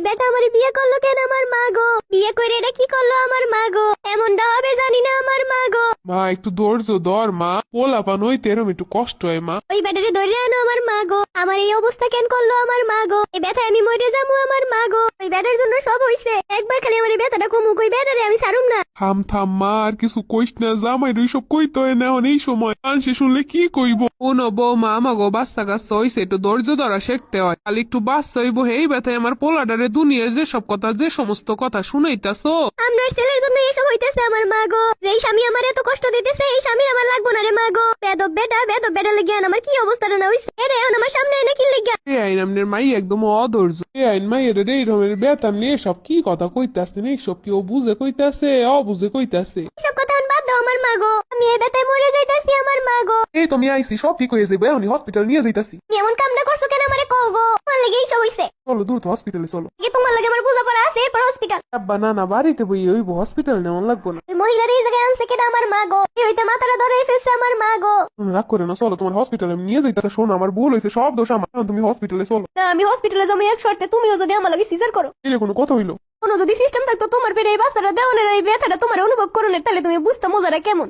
বেটা আমার বিয়ে করলো কেন আমার মা গো? বিয়ে করে এটা কি করলো আমার মা গো? এমনটা হবে জানি না আমার মা গো। মা একটু ধৈর্য ধর মা, পোলাপান হইতে এরম একটু কষ্ট হয় মা। ওই বেটারে ধরে আনো আমার মা গো। আমার এই অবস্থা কেন করলো আমার মা গো? এই ব্যথায় আমি মরে যাবো আমার মা গো। ওই বেটার জন্য সব হইছে। একবার খালি আমার এই ব্যথাটা কমুক, ওই বেটারে আমি ছাড়ুম না। থাম থাম মা, আর কিছু কইস না, জামাই সব কইতে হয় না এখন এই সময়, মানুষে শুনলে কি কইব। ও ন বৌমা, আমাগো বাচ্চা কাচ্চা হইছে, একটু ধৈর্য ধরা শিখতে হয়। খালি একটু বাচ্চা হইব, হেই ব্যথায় আমার পোলাডারে দুনিয়ার যে সব কথা, যে সমস্ত কথা শুনাইতাছো। আপনার ছেলের জন্য এসব হইতেছে আমার মা গো। এই স্বামী আমার এত কষ্ট দিতেছে, এই স্বামী আমার লাগবো না রে মা গো। বেদব বেটা লেগে আমার কি অবস্থাটা না হইছে। এরে এখন আমার সামনে এনে কি লেগে? এ আইন আপনার মাই একদম অধৈর্য। এ আইন মাইয়ের এই রকমের বেতন নিয়ে সব কি কথা কইতাছেন, এইসব কি ও বুঝে কইতাছে অবুঝে কইতাছে? সব কথা এখন বাদ দাও আমার মা গো। আমি এই ব্যথায় মরে যাইতাছি আমার মা গো। এই তুমি আইসি, সব ঠিক হয়ে যাবে, এখনই হসপিটাল নিয়ে যাইতাছি। তুমি এমন কামটা করছো কেন আমারে কও গো? তোমার লেগে এইসব হইছে। চলো দ্রুত হসপিটালে চলো। আগে তোমার লাগে আমার বুঝা পড়া আছে, এরপর হসপিটাল। আব্বা না না, বাড়িতে বই ওই হসপিটাল নেওয়া লাগবো না। ওই মহিলার এই জায়গায় আনছে কেন আমার মা গো? এই হইতে মাথাটা ধরে ফেলছে আমার মা গো। তুমি রাগ করে না, চলো তোমার হসপিটালে নিয়ে যাইতাছে। শোনো আমার ভুল হয়েছে, সব দোষ আমার, এখন তুমি হসপিটালে চলো। না, আমি হসপিটালে যাবো এক শর্তে, তুমিও যদি আমার লাগে সিজার করো। এর কোনো কথা হইলো? কোনো যদি সিস্টেম থাকতো তোমার পেটে এই বাচ্চাটা দেওয়ানের এই ব্যথাটা তোমার অনুভব করো না, তাহলে তুমি বুঝতে মজাটা কেমন।